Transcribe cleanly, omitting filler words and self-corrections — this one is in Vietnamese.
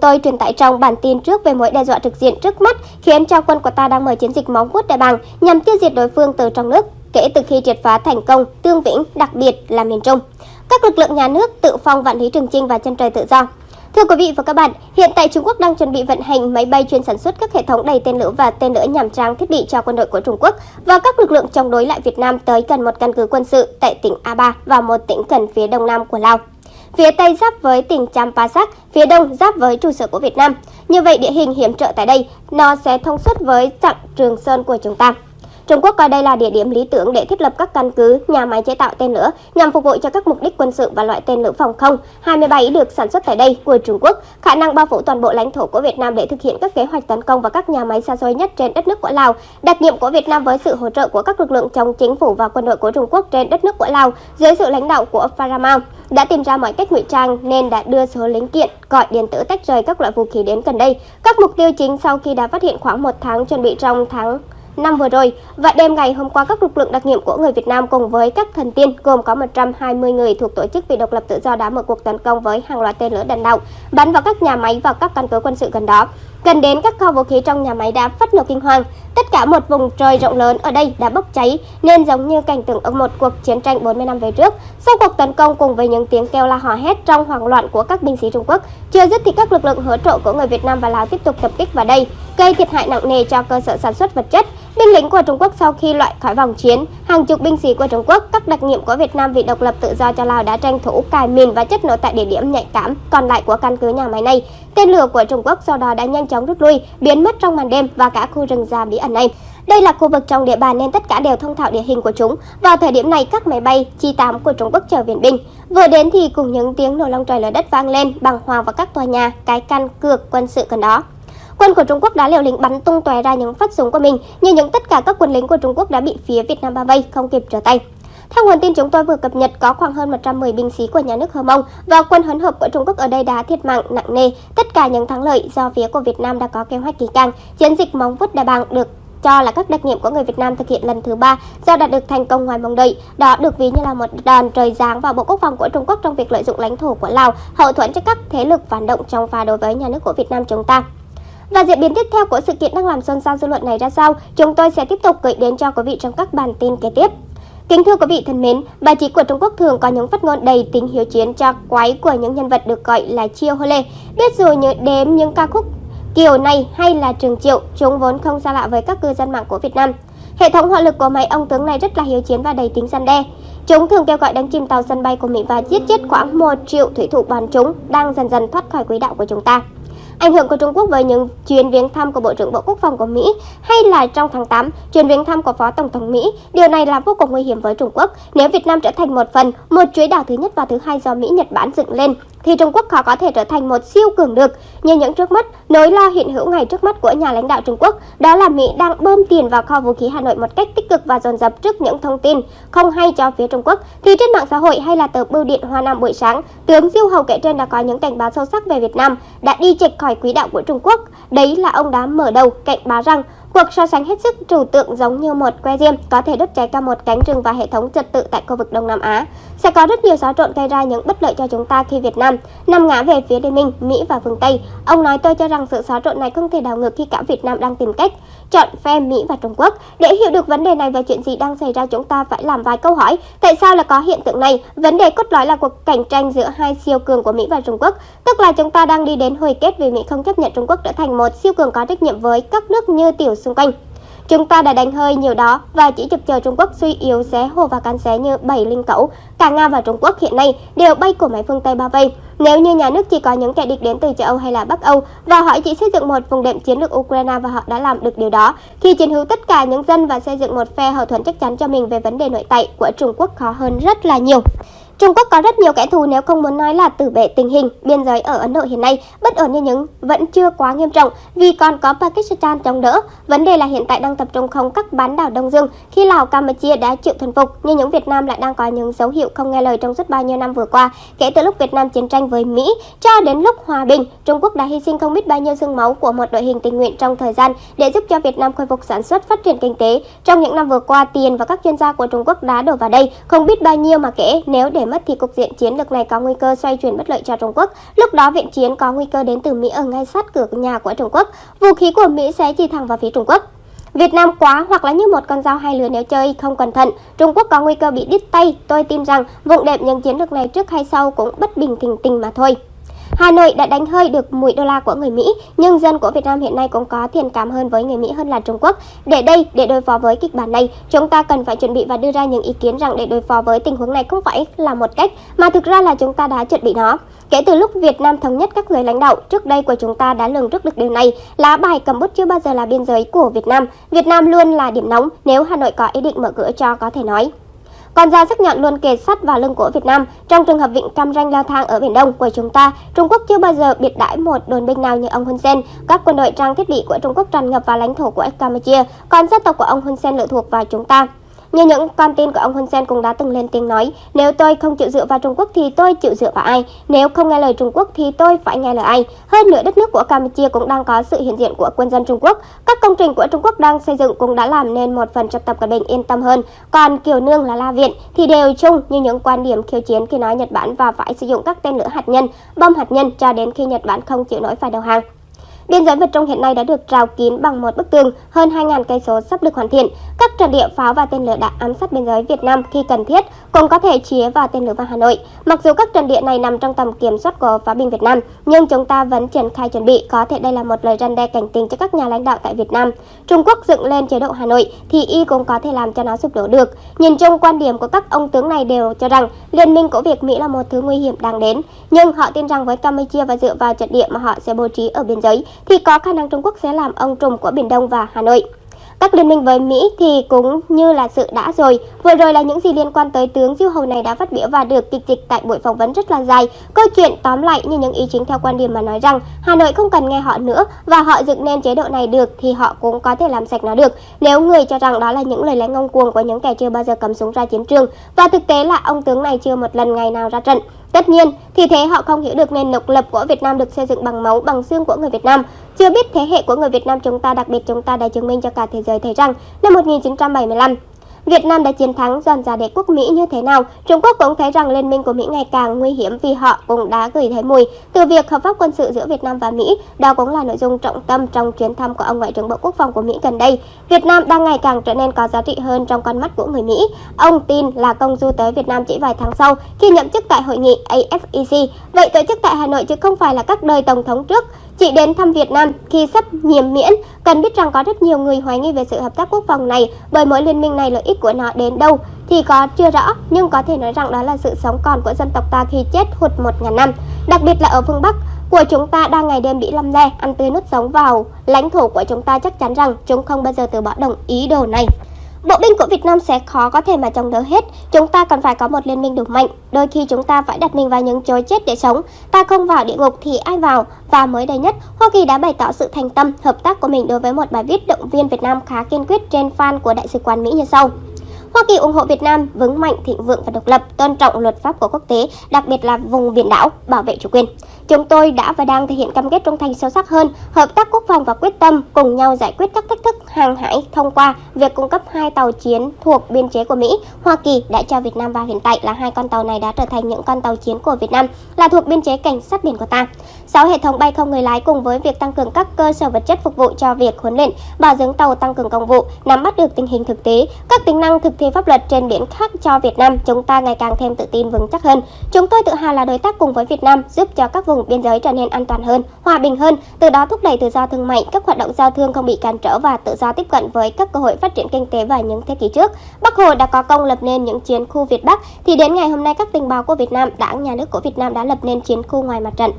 tôi truyền tải trong bản tin trước về mối đe dọa trực diện trước mắt khiến cho quân của ta đang mở chiến dịch móng vuốt đại bàng nhằm tiêu diệt đối phương từ trong nước kể từ khi triệt phá thành công Tương Vĩnh, đặc biệt là miền Trung. Các lực lượng nhà nước tự phong Vạn Lý Trường Chinh và Chân Trời Tự Do. Thưa quý vị và các bạn, hiện tại Trung Quốc đang chuẩn bị vận hành máy bay chuyên sản xuất các hệ thống đầy tên lửa và tên lửa nhằm trang thiết bị cho quân đội của Trung Quốc và các lực lượng chống đối lại Việt Nam tới gần một căn cứ quân sự tại tỉnh A3 và một tỉnh gần phía đông nam của Lào. Phía Tây giáp với tỉnh Champasak, phía Đông giáp với trụ sở của Việt Nam. Như vậy địa hình hiểm trở tại đây, nó sẽ thông suốt với chặng Trường Sơn của chúng ta. Trung Quốc coi đây là địa điểm lý tưởng để thiết lập các căn cứ, nhà máy chế tạo tên lửa nhằm phục vụ cho các mục đích quân sự và loại tên lửa phòng không 27 được sản xuất tại đây của Trung Quốc, khả năng bao phủ toàn bộ lãnh thổ của Việt Nam để thực hiện các kế hoạch tấn công vào các nhà máy xa xôi nhất trên đất nước của Lào. Đặc nhiệm của Việt Nam với sự hỗ trợ của các lực lượng chống chính phủ và quân đội của Trung Quốc trên đất nước của Lào dưới sự lãnh đạo của Paramount đã tìm ra mọi cách ngụy trang nên đã đưa số linh kiện gọi điện tử tách rời các loại vũ khí đến gần đây. Các mục tiêu chính sau khi đã phát hiện khoảng một tháng chuẩn bị trong tháng năm vừa rồi và đêm ngày hôm qua các lực lượng đặc nhiệm của người Việt Nam cùng với các thần tiên gồm có 120 người thuộc tổ chức vì độc lập tự do đã mở cuộc tấn công với hàng loạt tên lửa đạn đạo bắn vào các nhà máy và các căn cứ quân sự gần đó. Gần đến các kho vũ khí trong nhà máy đã phát nổ kinh hoàng. Tất cả một vùng trời rộng lớn ở đây đã bốc cháy nên giống như cảnh tượng ở một cuộc chiến tranh 40 năm về trước. Sau cuộc tấn công cùng với những tiếng kêu la hò hét trong hoảng loạn của các binh sĩ Trung Quốc, chưa dứt thì các lực lượng hỗ trợ của người Việt Nam và Lào tiếp tục tập kích vào đây, gây thiệt hại nặng nề cho cơ sở sản xuất vật chất. Binh lính của Trung Quốc sau khi loại khỏi vòng chiến, hàng chục binh sĩ của Trung Quốc, các đặc nhiệm của Việt Nam vì độc lập tự do cho Lào đã tranh thủ cài mìn và chất nổ tại địa điểm nhạy cảm còn lại của căn cứ nhà máy này. Tên lửa của Trung Quốc sau đó đã nhanh chóng rút lui, biến mất trong màn đêm và cả khu rừng già bí ẩn này. Đây là khu vực trong địa bàn nên tất cả đều thông thạo địa hình của chúng. Vào thời điểm này, các máy bay Chi-8 của Trung Quốc chờ viện binh. Vừa đến thì cùng những tiếng nổ long trời lở đất vang lên bàng hoàng vào các tòa nhà, cái căn cược quân sự gần đó. Quân của Trung Quốc đã liều lĩnh bắn tung tóe ra những phát súng của mình, nhưng tất cả các quân lính của Trung Quốc đã bị phía Việt Nam bao vây, không kịp trở tay. Theo nguồn tin chúng tôi vừa cập nhật, có khoảng hơn 110 binh sĩ của nhà nước Hơ Mông và quân hỗn hợp của Trung Quốc ở đây đã thiệt mạng nặng nề. Tất cả những thắng lợi do phía của Việt Nam đã có kế hoạch kỹ càng. Chiến dịch móng vuốt đại bàng được cho là các đặc nhiệm của người Việt Nam thực hiện lần thứ 3 do đạt được thành công ngoài mong đợi. Đó được ví như là một đòn trời giáng vào Bộ Quốc phòng của Trung Quốc trong việc lợi dụng lãnh thổ của Lào hậu thuẫn cho các thế lực phản động trong pha đối với nhà nước của Việt Nam chúng ta. Và diễn biến tiếp theo của sự kiện đang làm xôn xao dư luận này ra sao, chúng tôi sẽ tiếp tục gửi đến cho quý vị trong các bản tin kế tiếp. Kính thưa quý vị thân mến, báo chí của Trung Quốc thường có những phát ngôn đầy tính hiếu chiến cho quái của những nhân vật được gọi là Chiêu Hô Lê. Biết dù như đếm những ca khúc kiểu này hay là Trường Triệu, chúng vốn không xa lạ với các cư dân mạng của Việt Nam. Hệ thống hỏa lực của mấy ông tướng này rất là hiếu chiến và đầy tính răn đe. Chúng thường kêu gọi đánh chìm tàu sân bay của Mỹ và giết chết khoảng 1 triệu thủy thủ bọn chúng đang dần dần thoát khỏi quỹ đạo của chúng ta. Ảnh hưởng của Trung Quốc với những chuyến viếng thăm của Bộ trưởng Bộ Quốc phòng của Mỹ hay là trong tháng 8, chuyến viếng thăm của Phó Tổng thống Mỹ, điều này là vô cùng nguy hiểm với Trung Quốc. Nếu Việt Nam trở thành một chuỗi đảo thứ nhất và thứ hai do Mỹ Nhật Bản dựng lên, thì Trung Quốc khó có thể trở thành một siêu cường được. Như những trước mắt, nỗi lo hiện hữu ngày trước mắt của nhà lãnh đạo Trung Quốc đó là Mỹ đang bơm tiền vào kho vũ khí Hà Nội một cách tích cực và dồn dập trước những thông tin không hay cho phía Trung Quốc. Thì trên mạng xã hội hay là tờ Bưu điện Hoa Nam buổi sáng, tướng Diêu Hầu kể trên đã có những cảnh báo sâu sắc về Việt Nam đã đi chệch khỏi quỹ đạo của Trung Quốc. Đấy là ông đã mở đầu cảnh báo rằng cuộc so sánh hết sức trừu tượng giống như một que diêm có thể đốt cháy cả một cánh rừng và hệ thống trật tự tại khu vực Đông Nam Á. Sẽ có rất nhiều xáo trộn gây ra những bất lợi cho chúng ta khi Việt Nam nằm ngã về phía Liên minh, Mỹ và phương Tây. Ông nói tôi cho rằng sự xáo trộn này không thể đảo ngược khi cả Việt Nam đang tìm cách chọn phe Mỹ và Trung Quốc. Để hiểu được vấn đề này và chuyện gì đang xảy ra, chúng ta phải làm vài câu hỏi. Tại sao là có hiện tượng này? Vấn đề cốt lõi là cuộc cạnh tranh giữa hai siêu cường của Mỹ và Trung Quốc. Tức là chúng ta đang đi đến hồi kết vì Mỹ không chấp nhận Trung Quốc trở thành một siêu cường có trách nhiệm với các nước như tiểu xung quanh. Chúng ta đã đánh hơi nhiều đó và chỉ trực chờ Trung Quốc suy yếu xé hồ và cắn xé như bảy linh cẩu. Cả Nga và Trung Quốc hiện nay đều bay của máy phương Tây bao vây. Nếu như nhà nước chỉ có những kẻ địch đến từ châu Âu hay là Bắc Âu và họ chỉ xây dựng một vùng đệm chiến lược Ukraine và họ đã làm được điều đó, khi chiến hữu tất cả những dân và xây dựng một phe hậu thuẫn chắc chắn cho mình về vấn đề nội tại của Trung Quốc khó hơn rất là nhiều. Trung Quốc có rất nhiều kẻ thù, nếu không muốn nói là tử bệ tình hình. Biên giới ở Ấn Độ hiện nay bất ổn như những vẫn chưa quá nghiêm trọng vì còn có Pakistan chống đỡ. Vấn đề là hiện tại đang tập trung không các bán đảo Đông Dương khi Lào, Campuchia đã chịu thuần phục, nhưng những Việt Nam lại đang có những dấu hiệu không nghe lời trong suốt bao nhiêu năm vừa qua. Kể từ lúc Việt Nam chiến tranh với Mỹ cho đến lúc hòa bình, Trung Quốc đã hy sinh không biết bao nhiêu xương máu của một đội hình tình nguyện trong thời gian để giúp cho Việt Nam khôi phục sản xuất, phát triển kinh tế. Trong những năm vừa qua, tiền và các chuyên gia của Trung Quốc đã đổ vào đây không biết bao nhiêu mà kể, nếu để để mất thì cục diện chiến lược này có nguy cơ xoay chuyển bất lợi cho Trung Quốc. Lúc đó viện chiến có nguy cơ đến từ Mỹ ở ngay sát cửa nhà của Trung Quốc. Vũ khí của Mỹ sẽ chỉ thẳng vào phía Trung Quốc. Việt Nam quá hoặc là như một con dao hai lưỡi, nếu chơi không cẩn thận, Trung Quốc có nguy cơ bị đứt tay. Tôi tin rằng vụng đẹp những chiến lược này trước hay sau cũng bất bình thình tình mà thôi. Hà Nội đã đánh hơi được mùi đô la của người Mỹ, nhưng dân của Việt Nam hiện nay cũng có thiện cảm hơn với người Mỹ hơn là Trung Quốc. Để đối phó với kịch bản này, chúng ta cần phải chuẩn bị và đưa ra những ý kiến rằng để đối phó với tình huống này không phải là một cách, mà thực ra là chúng ta đã chuẩn bị nó. Kể từ lúc Việt Nam thống nhất các giới lãnh đạo trước đây của chúng ta đã lường trước được điều này. Lá bài cầm bút chưa bao giờ là biên giới của Việt Nam. Việt Nam luôn là điểm nóng nếu Hà Nội có ý định mở cửa cho có thể nói. Con dao sắc nhọn luôn kề sát vào lưng của Việt Nam. Trong trường hợp vịnh Cam Ranh leo thang ở Biển Đông của chúng ta, Trung Quốc chưa bao giờ biệt đãi một đồn binh nào như ông Hun Sen. Các quân đội trang thiết bị của Trung Quốc tràn ngập vào lãnh thổ của Campuchia, còn dân tộc của ông Hun Sen lệ thuộc vào chúng ta. Như những con tin của ông Hun Sen cũng đã từng lên tiếng nói, nếu tôi không chịu dựa vào Trung Quốc thì tôi chịu dựa vào ai? Nếu không nghe lời Trung Quốc thì tôi phải nghe lời ai? Hơn nữa, đất nước của Campuchia cũng đang có sự hiện diện của quân dân Trung Quốc. Các công trình của Trung Quốc đang xây dựng cũng đã làm nên một phần cho Tập Cận Bình yên tâm hơn. Còn Kiều Nương là La Viện thì đều chung như những quan điểm khiêu chiến khi nói Nhật Bản và phải sử dụng các tên lửa hạt nhân, bom hạt nhân cho đến khi Nhật Bản không chịu nổi phải đầu hàng. Biên giới Việt Trung hiện nay đã được rào kín bằng một bức tường hơn 2.000 cây số sắp được hoàn thiện. Các trận địa pháo và tên lửa đã ám sát biên giới Việt Nam khi cần thiết, cũng có thể chĩa vào tên lửa vào Hà Nội. Mặc dù các trận địa này nằm trong tầm kiểm soát của pháo binh Việt Nam, nhưng chúng ta vẫn triển khai chuẩn bị. Có thể đây là một lời răn đe cảnh tỉnh cho các nhà lãnh đạo tại Việt Nam. Trung Quốc dựng lên chế độ Hà Nội thì y cũng có thể làm cho nó sụp đổ được. Nhìn chung, quan điểm của các ông tướng này đều cho rằng liên minh của Việt Mỹ là một thứ nguy hiểm đang đến, nhưng họ tin rằng với Campuchia và dựa vào trận địa mà họ sẽ bố trí ở biên giới thì có khả năng Trung Quốc sẽ làm ông trùm của Biển Đông và Hà Nội. Các liên minh với Mỹ thì cũng như là sự đã rồi. Vừa rồi là những gì liên quan tới tướng Diêu Hầu này đã phát biểu và được kịch dịch tại buổi phỏng vấn rất là dài. Câu chuyện tóm lại như những ý chính theo quan điểm mà nói rằng Hà Nội không cần nghe họ nữa và họ dựng nên chế độ này được thì họ cũng có thể làm sạch nó được. Nếu người cho rằng đó là những lời lẽ ngông cuồng của những kẻ chưa bao giờ cầm súng ra chiến trường, và thực tế là ông tướng này chưa một lần ngày nào ra trận. Tất nhiên, thì thế họ không hiểu được nền độc lập của Việt Nam được xây dựng bằng máu, bằng xương của người Việt Nam. Chưa biết thế hệ của người Việt Nam chúng ta, đặc biệt chúng ta đã chứng minh cho cả thế giới thấy rằng năm 1975, Việt Nam đã chiến thắng giòn giả đế quốc Mỹ như thế nào. Trung Quốc cũng thấy rằng liên minh của Mỹ ngày càng nguy hiểm vì họ cũng đã gửi thấy mùi từ việc hợp pháp quân sự giữa Việt Nam và Mỹ. Đó cũng là nội dung trọng tâm trong chuyến thăm của ông Ngoại trưởng Bộ Quốc phòng của Mỹ gần đây. Việt Nam đang ngày càng trở nên có giá trị hơn trong con mắt của người Mỹ. Ông tin là công du tới Việt Nam chỉ vài tháng sau khi nhậm chức tại hội nghị AFEC. Vậy tổ chức tại Hà Nội chứ không phải là các đời tổng thống trước chỉ đến thăm Việt Nam khi sắp nhiệm miễn. Cần biết rằng có rất nhiều người hoài nghi về sự hợp tác quốc phòng này, bởi mỗi liên minh này lợi ích của nó đến đâu thì có chưa rõ, nhưng có thể nói rằng đó là sự sống còn của dân tộc ta khi chết hụt 1.000 năm. Đặc biệt là ở phương Bắc của chúng ta đang ngày đêm bị lăm le, ăn tươi nuốt sống vào lãnh thổ của chúng ta, chắc chắn rằng chúng không bao giờ từ bỏ đồng ý đồ này. Bộ binh của Việt Nam sẽ khó có thể mà chống đỡ hết. Chúng ta cần phải có một liên minh đủ mạnh. Đôi khi chúng ta phải đặt mình vào những chối chết để sống. Ta không vào địa ngục thì ai vào? Và mới đây nhất, Hoa Kỳ đã bày tỏ sự thành tâm, hợp tác của mình đối với một bài viết động viên Việt Nam khá kiên quyết trên fan của Đại sứ quán Mỹ như sau. Hoa Kỳ ủng hộ Việt Nam vững mạnh, thịnh vượng và độc lập, tôn trọng luật pháp của quốc tế, đặc biệt là vùng biển đảo, bảo vệ chủ quyền. Chúng tôi đã và đang thể hiện cam kết trung thành sâu sắc hơn, hợp tác quốc phòng và quyết tâm cùng nhau giải quyết các thách thức hàng hải thông qua việc cung cấp 2 tàu chiến thuộc biên chế của Mỹ. Hoa Kỳ đã cho Việt Nam và hiện tại là 2 con tàu này đã trở thành những con tàu chiến của Việt Nam, là thuộc biên chế cảnh sát biển của ta. 6 hệ thống bay không người lái cùng với việc tăng cường các cơ sở vật chất phục vụ cho việc huấn luyện, bảo dưỡng tàu, tăng cường công vụ, nắm bắt được tình hình thực tế, các tính năng thực thi pháp luật trên biển khác cho Việt Nam, chúng ta ngày càng thêm tự tin vững chắc hơn. Chúng tôi tự hào là đối tác cùng với Việt Nam, giúp cho các vùng biên giới trở nên an toàn hơn, hòa bình hơn, từ đó thúc đẩy tự do thương mại, các hoạt động giao thương không bị cản trở và tự do tiếp cận với các cơ hội phát triển kinh tế vào những thế kỷ trước. Bác Hồ đã có công lập nên những chiến khu Việt Bắc, thì đến ngày hôm nay các tình báo của Việt Nam, Đảng, Nhà nước của Việt Nam đã lập nên chiến khu ngoài mặt trận.